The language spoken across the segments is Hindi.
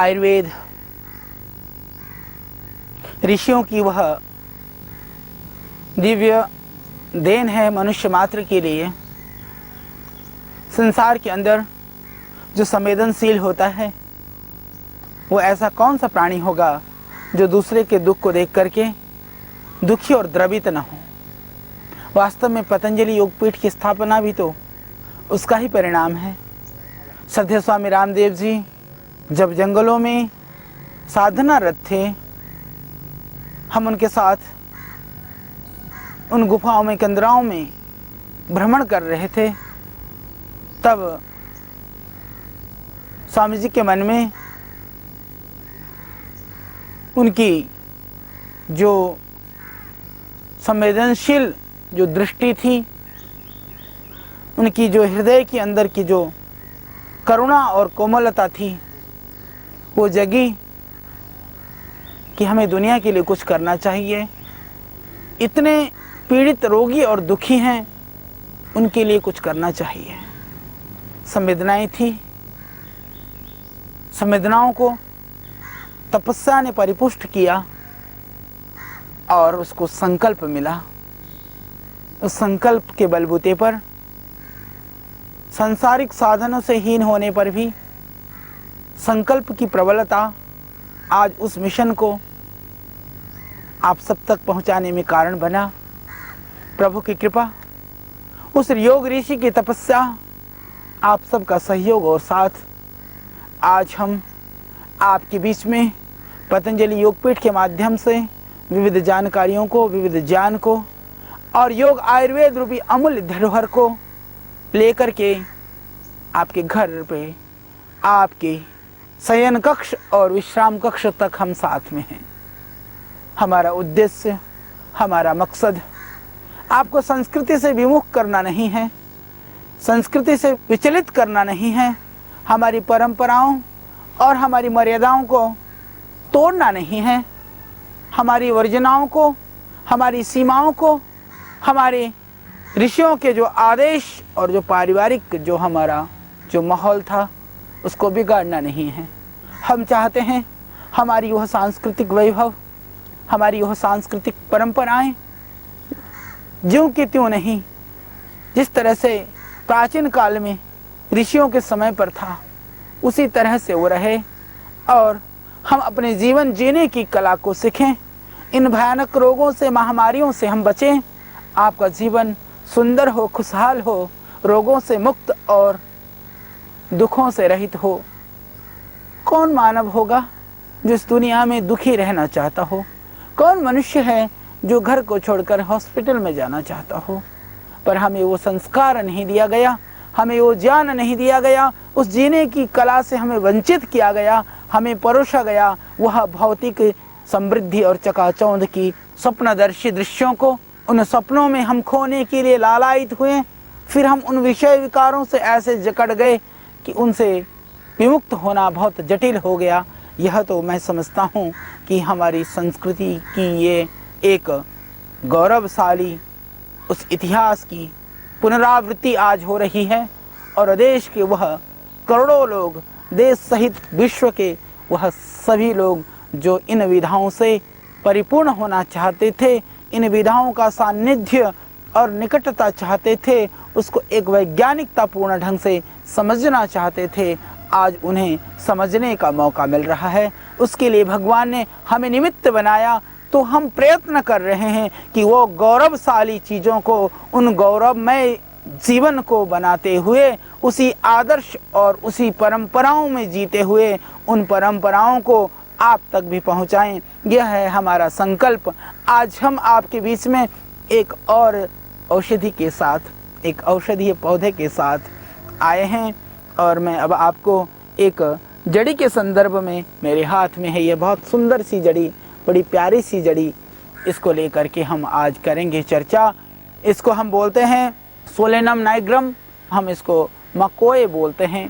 आयुर्वेद ऋषियों की वह दिव्य देन है मनुष्य मात्र के लिए। संसार के अंदर जो संवेदनशील होता है वो ऐसा कौन सा प्राणी होगा जो दूसरे के दुख को देख करके दुखी और द्रवित न हो। वास्तव में पतंजलि योगपीठ की स्थापना भी तो उसका ही परिणाम है। श्रद्धेय स्वामी रामदेव जी जब जंगलों में साधनारत थे, हम उनके साथ उन गुफाओं में केंद्राओं में भ्रमण कर रहे थे, तब स्वामी जी के मन में उनकी जो संवेदनशील जो दृष्टि थी, उनकी जो हृदय के अंदर की जो करुणा और कोमलता थी, वो जगी कि हमें दुनिया के लिए कुछ करना चाहिए। इतने पीड़ित रोगी और दुखी हैं, उनके लिए कुछ करना चाहिए। संवेदनाएं थी, संवेदनाओं को तपस्या ने परिपुष्ट किया और उसको संकल्प मिला। उस संकल्प के बलबूते पर सांसारिक साधनों से हीन होने पर भी संकल्प की प्रबलता आज उस मिशन को आप सब तक पहुंचाने में कारण बना। प्रभु की कृपा, उस योग ऋषि की तपस्या, आप सबका सहयोग और साथ, आज हम आपके बीच में पतंजलि योगपीठ के माध्यम से विविध जानकारियों को, विविध ज्ञान को और योग आयुर्वेद रूपी अमूल्य धरोहर को लेकर के आपके घर पे, आपके शयन कक्ष और विश्राम कक्ष तक हम साथ में हैं। हमारा उद्देश्य, हमारा मकसद आपको संस्कृति से विमुख करना नहीं है, संस्कृति से विचलित करना नहीं है, हमारी परंपराओं और हमारी मर्यादाओं को तोड़ना नहीं है, हमारी वर्जनाओं को, हमारी सीमाओं को, हमारे ऋषियों के जो आदेश और जो पारिवारिक जो हमारा जो माहौल था उसको बिगाड़ना नहीं है। हम चाहते हैं हमारी वह सांस्कृतिक वैभव, हमारी वह सांस्कृतिक परंपराएं ज्यों की त्यों नहीं, जिस तरह से प्राचीन काल में ऋषियों के समय पर था उसी तरह से वो रहे और हम अपने जीवन जीने की कला को सीखें। इन भयानक रोगों से, महामारियों से हम बचें। आपका जीवन सुंदर हो, खुशहाल हो, रोगों से मुक्त और दुखों से रहित हो। कौन मानव होगा जो इस दुनिया में दुखी रहना चाहता हो? कौन मनुष्य है जो घर को छोड़कर हॉस्पिटल में जाना चाहता हो? पर हमें वो संस्कार नहीं दिया गया, हमें वो ज्ञान नहीं दिया गया, उस जीने की कला से हमें वंचित किया गया, हमें परोसा गया वह भौतिक समृद्धि और चकाचौंध की स्वप्नदर्शी दृश्यों को। उन सपनों में हम खोने के लिए लालायित हुए, फिर हम उन विषय विकारों से ऐसे जकड़ गए कि उनसे विमुक्त होना बहुत जटिल हो गया। यह तो मैं समझता हूँ कि हमारी संस्कृति की ये एक गौरवशाली उस इतिहास की पुनरावृत्ति आज हो रही है और देश के वह करोड़ों लोग, देश सहित विश्व के वह सभी लोग जो इन विधाओं से परिपूर्ण होना चाहते थे, इन विधाओं का सानिध्य और निकटता चाहते थे, उसको एक वैज्ञानिकतापूर्ण ढंग से समझना चाहते थे, आज उन्हें समझने का मौका मिल रहा है। उसके लिए भगवान ने हमें निमित्त बनाया, तो हम प्रयत्न कर रहे हैं कि वो गौरवशाली चीज़ों को, उन गौरवमय जीवन को बनाते हुए, उसी आदर्श और उसी परंपराओं में जीते हुए उन परंपराओं को आप तक भी पहुंचाएं। यह है हमारा संकल्प। आज हम आपके बीच में एक और औषधि के साथ, एक औषधीय पौधे के साथ आए हैं और मैं अब आपको एक जड़ी के संदर्भ में, मेरे हाथ में है ये बहुत सुंदर सी जड़ी, बड़ी प्यारी सी जड़ी, इसको लेकर के हम आज करेंगे चर्चा। इसको हम बोलते हैं सोलेनम नाइग्रम, हम इसको मकोए बोलते हैं।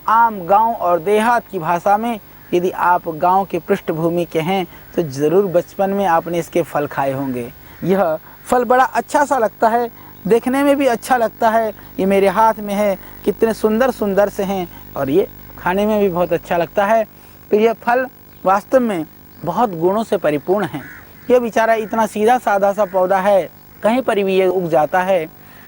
आम गांव और देहात की भाषा में, यदि आप गांव के पृष्ठभूमि के हैं तो ज़रूर बचपन में आपने इसके फल खाए होंगे। यह फल बड़ा अच्छा सा लगता है, देखने में भी अच्छा लगता है। ये मेरे हाथ में है, कितने सुंदर सुंदर से हैं और ये खाने में भी बहुत अच्छा लगता है। तो यह फल वास्तव में बहुत गुणों से परिपूर्ण है। यह बेचारा इतना सीधा साधा सा पौधा है, कहीं पर भी ये उग जाता है,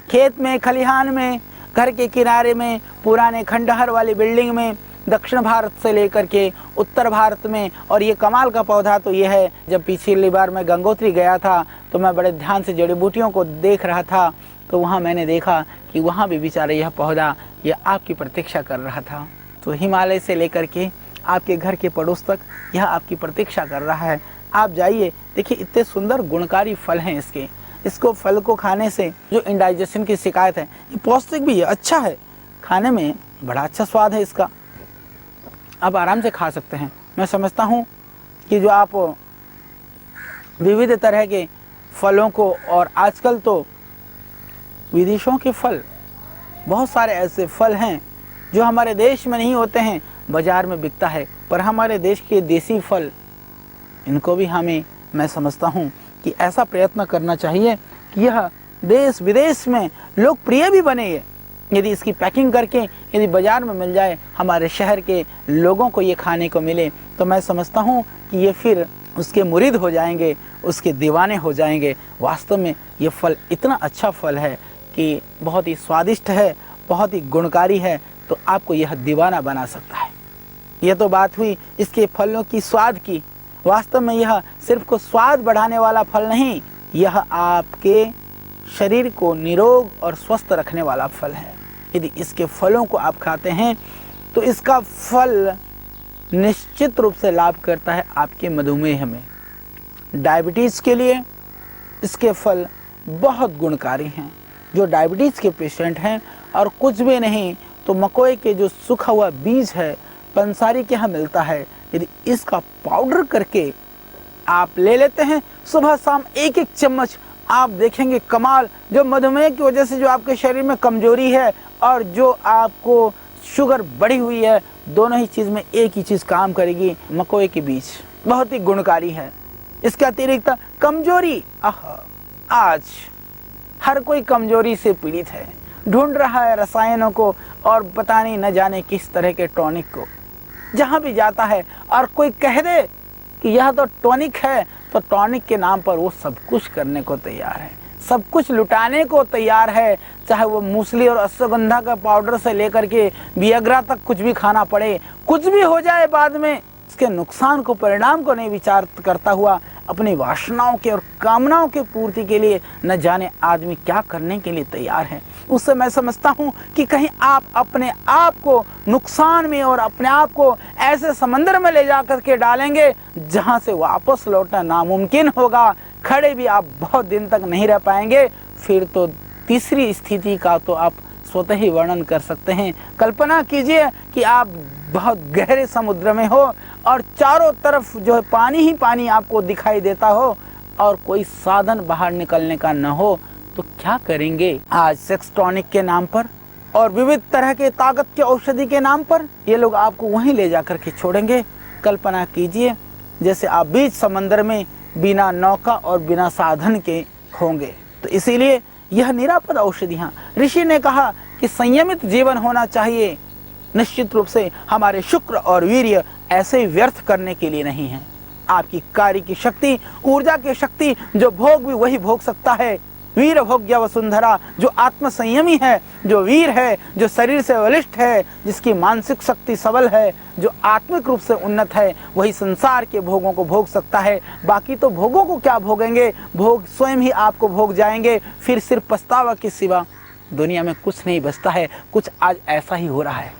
खेत में, खलिहान में, घर के किनारे में, पुराने खंडहर वाली बिल्डिंग में, दक्षिण भारत से लेकर के उत्तर भारत में। और ये कमाल का पौधा तो ये है, जब पिछली बार मैं गंगोत्री गया था तो मैं बड़े ध्यान से जड़ी बूटियों को देख रहा था, तो वहाँ मैंने देखा कि वहाँ भी बेचारे यह पौधा ये आपकी प्रतीक्षा कर रहा था। तो हिमालय से लेकर के आपके घर के पड़ोस तक यह आपकी प्रतीक्षा कर रहा है। आप जाइए, देखिए इतने सुंदर गुणकारी फल हैं इसके। इसको फल को खाने से जो इंडाइजेशन की शिकायत है, ये पौष्टिक भी है, अच्छा है, खाने में बड़ा अच्छा स्वाद है इसका, आप आराम से खा सकते हैं। मैं समझता हूँ कि जो आप विविध तरह के फलों को, और आजकल तो विदेशों के फल, बहुत सारे ऐसे फल हैं जो हमारे देश में नहीं होते हैं, बाज़ार में बिकता है, पर हमारे देश के देसी फल, इनको भी हमें, मैं समझता हूँ कि ऐसा प्रयत्न करना चाहिए कि यह देश विदेश में लोकप्रिय भी बने। यदि इसकी पैकिंग करके यदि बाज़ार में मिल जाए, हमारे शहर के लोगों को ये खाने को मिले, तो मैं समझता हूँ कि ये फिर उसके मुरीद हो जाएंगे, उसके दीवाने हो जाएंगे। वास्तव में ये फल इतना अच्छा फल है कि बहुत ही स्वादिष्ट है, बहुत ही गुणकारी है, तो आपको यह दीवाना बना सकता है। यह तो बात हुई इसके फलों की स्वाद की। वास्तव में यह सिर्फ को स्वाद बढ़ाने वाला फल नहीं, यह आपके शरीर को निरोग और स्वस्थ रखने वाला फल है। यदि इसके फलों को आप खाते हैं तो इसका फल निश्चित रूप से लाभ करता है आपके मधुमेह में। डायबिटीज़ के लिए इसके फल बहुत गुणकारी हैं। जो डायबिटीज़ के पेशेंट हैं और कुछ भी नहीं तो मकोई के जो सूखा हुआ बीज है, पंसारी के यहाँ मिलता है, यदि इसका पाउडर करके आप ले लेते हैं सुबह शाम एक एक चम्मच, आप देखेंगे कमाल। जो मधुमेह की वजह से जो आपके शरीर में कमजोरी है और जो आपको शुगर बढ़ी हुई है, दोनों ही चीज़ में एक ही चीज़ काम करेगी, मकोई के बीज बहुत ही गुणकारी है। इसके अतिरिक्त कमजोरी, आज हर कोई कमजोरी से पीड़ित है, ढूंढ रहा है रसायनों को और पता नहीं न जाने किस तरह के टॉनिक को। जहाँ भी जाता है और कोई कह दे कि यह तो टॉनिक है, तो टॉनिक के नाम पर वो सब कुछ करने को तैयार है, सब कुछ लुटाने को तैयार है, चाहे वो मूसली और अश्वगंधा का पाउडर से लेकर के वियग्रा तक कुछ भी खाना पड़े, कुछ भी हो जाए बाद में, इसके नुकसान को, परिणाम को नहीं विचार करता हुआ अपनी वासनाओं के और कामनाओं की पूर्ति के लिए न जाने आदमी क्या करने के लिए तैयार है। उससे मैं समझता हूँ कि कहीं आप अपने आप को नुकसान में और अपने आप को ऐसे समंदर में ले जा करके डालेंगे जहाँ से वापस लौटना नामुमकिन होगा। खड़े भी आप बहुत दिन तक नहीं रह पाएंगे। फिर तो तीसरी स्थिति का तो आप स्वतः ही वर्णन कर सकते हैं। कल्पना कीजिए कि आप बहुत गहरे समुद्र में हो और चारों तरफ जो है पानी ही पानी आपको दिखाई देता हो और कोई साधन बाहर निकलने का न हो, तो क्या करेंगे? आज सेक्स टॉनिक के नाम पर और विविध तरह के ताकत के औषधि के नाम पर ये लोग आपको वहीं ले जाकर के छोड़ेंगे। कल्पना कीजिए जैसे आप बीच समंदर में बिना नौका और बिना साधन के होंगे। तो इसीलिए यह निरापद औषधियाँ, ऋषि ने कहा कि संयमित जीवन होना चाहिए। निश्चित रूप से हमारे शुक्र और वीर्य ऐसे व्यर्थ करने के लिए नहीं है। आपकी कार्य की शक्ति, ऊर्जा की शक्ति, जो भोग भी वही भोग सकता है। वीर भोग्य वसुंधरा, जो आत्म संयमी है, जो वीर है, जो शरीर से बलिष्ठ है, जिसकी मानसिक शक्ति सबल है, जो आत्मिक रूप से उन्नत है, वही संसार के भोगों को भोग सकता है। बाकी तो भोगों को क्या भोगेंगे, भोग स्वयं ही आपको भोग जाएंगे। फिर सिर्फ पछतावा के सिवा दुनिया में कुछ नहीं बचता है। कुछ आज ऐसा ही हो रहा है।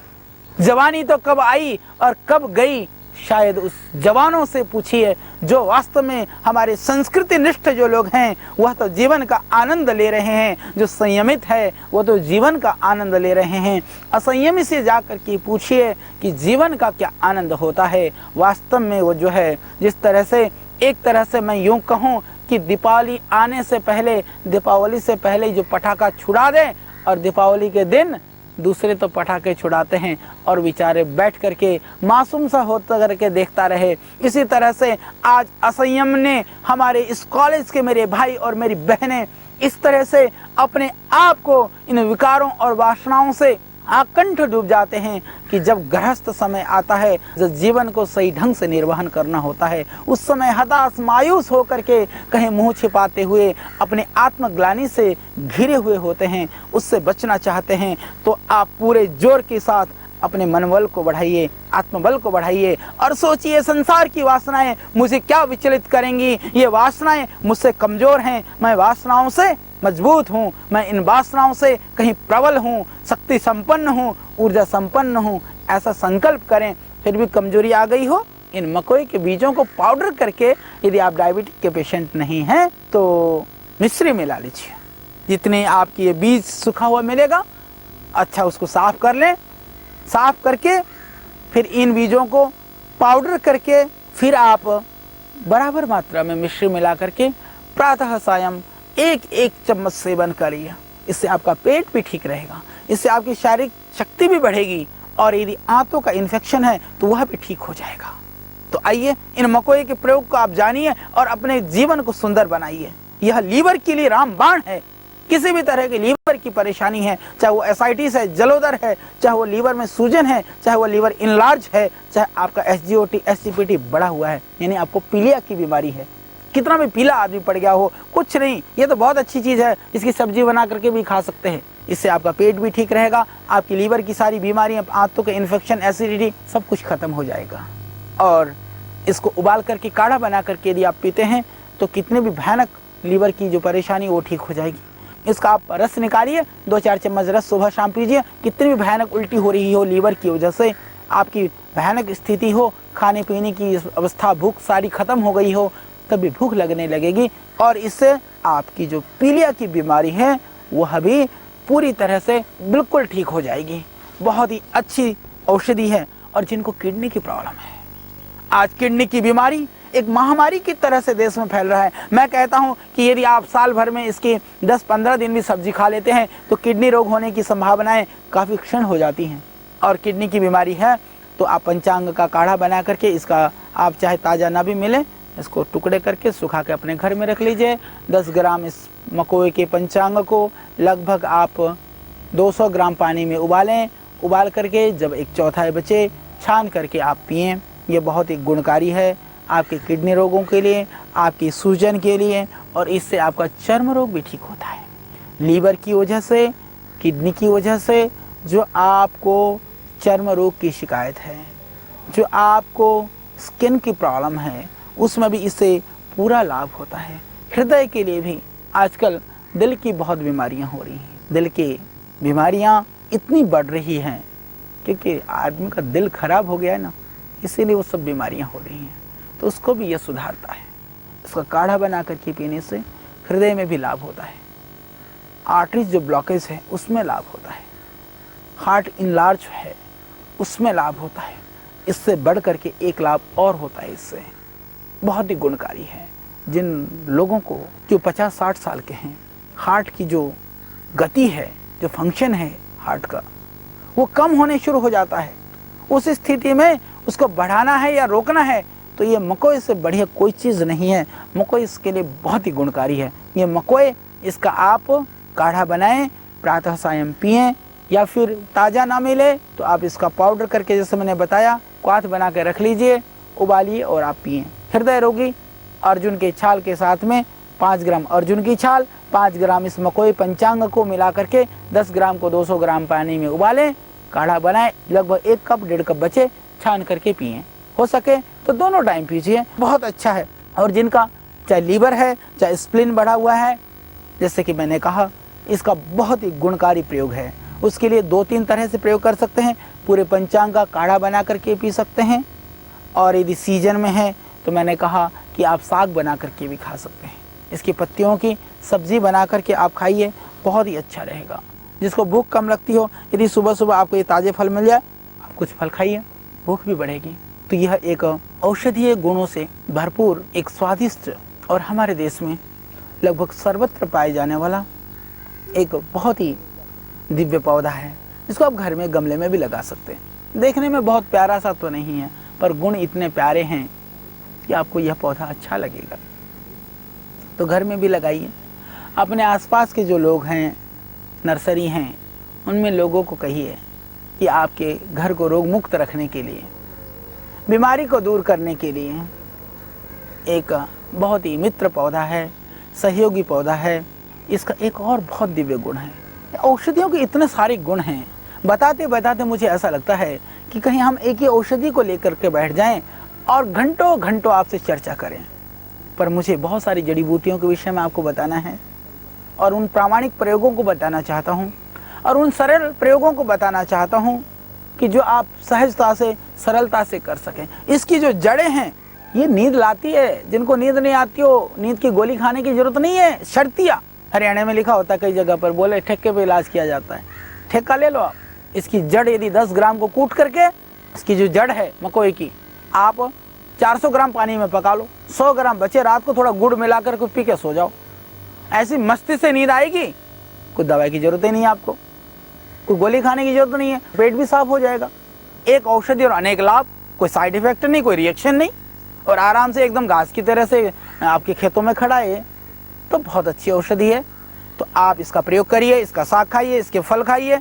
जवानी तो कब आई और कब गई, शायद उस जवानों से पूछिए जो वास्तव में हमारे संस्कृति निष्ठ जो लोग हैं, वह तो जीवन का आनंद ले रहे हैं। जो संयमित है वो तो जीवन का आनंद ले रहे हैं। असंयमी से जाकर के पूछिए कि जीवन का क्या आनंद होता है। वास्तव में वो जो है, जिस तरह से, एक तरह से मैं यूँ कहूँ कि दीपावली आने से पहले, दीपावली से पहले जो पटाखा छुड़ा दें और दीपावली के दिन दूसरे तो पटाखे छुड़ाते हैं और बेचारे बैठ करके मासूम सा होता करके देखता रहे। इसी तरह से आज असंयम ने हमारे इस कॉलेज के मेरे भाई और मेरी बहनें इस तरह से अपने आप को इन विकारों और वासनाओं से आकंठ डूब जाते हैं कि जब गृहस्थ समय आता है, जब जीवन को सही ढंग से निर्वहन करना होता है, उस समय हताश मायूस होकर के कहीं मुंह छिपाते हुए अपने आत्मग्लानि से घिरे हुए होते हैं, उससे बचना चाहते हैं तो आप पूरे जोर के साथ अपने मनबल को बढ़ाइए, आत्मबल को बढ़ाइए और सोचिए संसार की वासनाएं मुझे क्या विचलित करेंगी, ये वासनाएं मुझसे कमजोर हैं, मैं वासनाओं से मजबूत हूँ, मैं इन वासनाओं से कहीं प्रबल हूँ, शक्ति संपन्न हूँ, ऊर्जा संपन्न हूँ, ऐसा संकल्प करें। फिर भी कमजोरी आ गई हो, इन मकोई के बीजों को पाउडर करके, यदि आप डायबिटीज के पेशेंट नहीं हैं तो मिश्री मिला लीजिए। जितने आपकी ये बीज सूखा हुआ मिलेगा, अच्छा उसको साफ कर लें, साफ करके फिर इन बीजों को पाउडर करके फिर आप बराबर मात्रा में मिश्री मिला करके प्रातः सायं एक चम्मच सेवन करिए। इससे आपका पेट भी ठीक रहेगा, इससे आपकी शारीरिक शक्ति भी बढ़ेगी और यदि आंतों का इन्फेक्शन है तो वह भी ठीक हो जाएगा। तो आइए इन मकोई के प्रयोग को आप जानिए और अपने जीवन को सुंदर बनाइए। यह लीवर के लिए रामबाण है। किसी भी तरह की लीवर की परेशानी है, चाहे वो एसाइटिस है, जलोदर है, चाहे वो लीवर में सूजन है, चाहे वो लीवर इनलार्ज है, चाहे आपका एसजीओटी एसजीपीटी बढ़ा हुआ है, यानी आपको पीलिया की बीमारी है, कितना भी पीला आदमी पड़ गया हो, कुछ नहीं, ये तो बहुत अच्छी चीज़ है, इसकी सब्जी बना करके भी खा सकते हैं। इससे आपका पेट भी ठीक रहेगा, आपकी लीवर की सारी बीमारियां, आंतों के इन्फेक्शन, एसिडिटी सब कुछ खत्म हो जाएगा। और इसको उबाल करके काढ़ा बना करके यदि आप पीते हैं तो कितने भी भयानक लीवर की जो परेशानी वो ठीक हो जाएगी। इसका आप रस निकालिए, 2-4 चम्मच रस सुबह शाम पीजिए। कितनी भी भयानक उल्टी हो रही हो लीवर की वजह से, आपकी भयानक स्थिति हो, खाने पीने की अवस्था, भूख सारी खत्म हो गई हो, तब भी भूख लगने लगेगी और इससे आपकी जो पीलिया की बीमारी है वह भी पूरी तरह से बिल्कुल ठीक हो जाएगी। बहुत ही अच्छी औषधि है। और जिनको किडनी की प्रॉब्लम है, आज किडनी की बीमारी एक महामारी की तरह से देश में फैल रहा है। मैं कहता हूं कि यदि आप साल भर में इसकी 10-15 दिन भी सब्जी खा लेते हैं तो किडनी रोग होने की संभावनाएं काफ़ी क्षीण हो जाती हैं। और किडनी की बीमारी है तो आप पंचांग का काढ़ा बना करके, इसका आप चाहे ताज़ा ना भी मिले, इसको टुकड़े करके सुखा के अपने घर में रख लीजिए। 10 ग्राम इस मकोई के पंचांग को लगभग आप 200 ग्राम पानी में उबालें। उबाल करके जब 1/4 बचे, छान करके आप पिएं। ये बहुत ही गुणकारी है आपके किडनी रोगों के लिए, आपकी सूजन के लिए, और इससे आपका चर्म रोग भी ठीक होता है। लीवर की वजह से, किडनी की वजह से जो आपको चर्म रोग की शिकायत है, जो आपको स्किन की प्रॉब्लम है, उसमें भी इससे पूरा लाभ होता है। हृदय के लिए भी आजकल दिल की बहुत बीमारियां हो रही हैं। दिल की बीमारियां इतनी बढ़ रही हैं क्योंकि आदमी का दिल खराब हो गया है ना, इसीलिए वो सब बीमारियां हो रही हैं। तो उसको भी यह सुधारता है। इसका काढ़ा बना करके पीने से हृदय में भी लाभ होता है, आर्टरीज जो ब्लॉकेज है उसमें लाभ होता है, हार्ट इनलार्ज है उसमें लाभ होता है। इससे बढ़ करके एक लाभ और होता है, इससे बहुत ही गुणकारी है। जिन लोगों को जो 50-60 साल के हैं, हार्ट की जो गति है, जो फंक्शन है हार्ट का, वो कम होने शुरू हो जाता है, उस स्थिति में उसको बढ़ाना है या रोकना है तो ये मकोई से बढ़िया कोई चीज़ नहीं है। मकोई इसके लिए बहुत ही गुणकारी है। ये मकोई, इसका आप काढ़ा बनाएं, प्रातः सायं पिएं, या फिर ताज़ा ना मिले तो आप इसका पाउडर करके, जैसे मैंने बताया, क्वाथ बना के रख लीजिए, उबालिए और आप पिएं। हृदय रोगी अर्जुन के छाल के साथ में 5 ग्राम अर्जुन की छाल, 5 ग्राम इस मकोई पंचांग को मिला करके 10 ग्राम को 200 ग्राम पानी में उबालें, काढ़ा बनाएं, लगभग 1 कप 1.5 कप बचे, छान करके पिएं। हो सके तो दोनों टाइम पीजिए, बहुत अच्छा है। और जिनका चाहे लीवर है, चाहे स्प्लीन बढ़ा हुआ है, जैसे कि मैंने कहा, इसका बहुत ही गुणकारी प्रयोग है। उसके लिए 2-3 तरह से प्रयोग कर सकते हैं। पूरे पंचांग का काढ़ा बना करके पी सकते हैं, और यदि सीजन में है तो मैंने कहा कि आप साग बना करके भी खा सकते हैं। इसकी पत्तियों की सब्जी बना करके आप खाइए, बहुत ही अच्छा रहेगा। जिसको भूख कम लगती हो, यदि सुबह सुबह आपको ये ताज़े फल मिल जाए, आप कुछ फल खाइए, भूख भी बढ़ेगी। तो यह एक औषधीय गुणों से भरपूर, एक स्वादिष्ट और हमारे देश में लगभग सर्वत्र पाए जाने वाला एक बहुत ही दिव्य पौधा है, जिसको आप घर में गमले में भी लगा सकते हैं। देखने में बहुत प्यारा सा तो नहीं है, पर गुण इतने प्यारे हैं कि आपको यह पौधा अच्छा लगेगा। तो घर में भी लगाइए। अपने आसपास के जो लोग हैं, नर्सरी हैं, उनमें लोगों को कहिए ये आपके घर को रोग मुक्त रखने के लिए, बीमारी को दूर करने के लिए एक बहुत ही मित्र पौधा है, सहयोगी पौधा है। इसका एक और बहुत दिव्य गुण है। औषधियों के इतने सारे गुण हैं, बताते बताते मुझे ऐसा लगता है कि कहीं हम एक ही औषधि को लेकर के बैठ जाएं और घंटों घंटों आपसे चर्चा करें। पर मुझे बहुत सारी जड़ी बूटियों के विषय में आपको बताना है और उन प्रामाणिक प्रयोगों को बताना चाहता हूँ और उन सरल प्रयोगों को बताना चाहता हूँ कि जो आप सहजता से, सरलता से कर सकें। इसकी जो जड़ें हैं ये नींद लाती है। जिनको नींद नहीं आती हो, नींद की गोली खाने की जरूरत नहीं है। शर्तिया हरियाणा में लिखा होता है कई जगह पर, बोले ठेके पे इलाज किया जाता है। ठेका ले लो आप। इसकी जड़ यदि 10 ग्राम को कूट करके, इसकी जो जड़ है मकोई की, आप 400 ग्राम पानी में पका लो, 100 ग्राम बचे, रात को थोड़ा गुड़ मिलाकर के पी के सो जाओ। ऐसी मस्ती से नींद आएगी, कोई दवाई की जरूरत ही नहीं है आपको, कोई गोली खाने की जरूरत नहीं है, पेट भी साफ हो जाएगा। एक औषधि और अनेक लाभ, कोई साइड इफेक्ट नहीं, कोई रिएक्शन नहीं, और आराम से एकदम घास की तरह से आपके खेतों में खड़ा है। तो बहुत अच्छी औषधि है। तो आप इसका प्रयोग करिए, इसका साग खाइए, इसके फल खाइए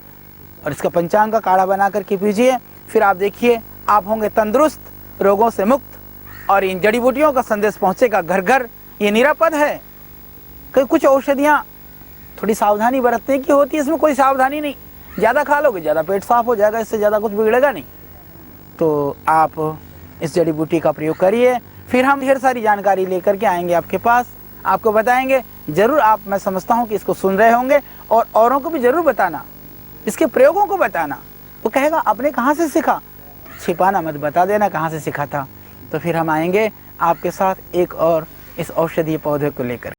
और इसका पंचांग का काढ़ा बना करके पीजिए। फिर आप देखिए आप होंगे तंदुरुस्त, रोगों से मुक्त। और इन जड़ी बूटियों का संदेश पहुंचेगा घर घर। ये निरापद है। कुछ औषधियाँ थोड़ी सावधानी बरतने की होती है, इसमें कोई सावधानी नहीं। ज़्यादा खा लोगे ज़्यादा पेट साफ हो जाएगा, इससे ज़्यादा कुछ बिगड़ेगा नहीं। तो आप इस जड़ी बूटी का प्रयोग करिए। फिर हम ढेर सारी जानकारी लेकर के आएंगे आपके पास, आपको बताएंगे जरूर। आप, मैं समझता हूँ कि इसको सुन रहे होंगे और औरों को भी जरूर बताना, इसके प्रयोगों को बताना। वो कहेगा आपने कहाँ से सीखा, छिपाना मत, बता देना कहाँ से सीखा था। तो फिर हम आएंगे आपके साथ एक और इस औषधीय पौधे को लेकर।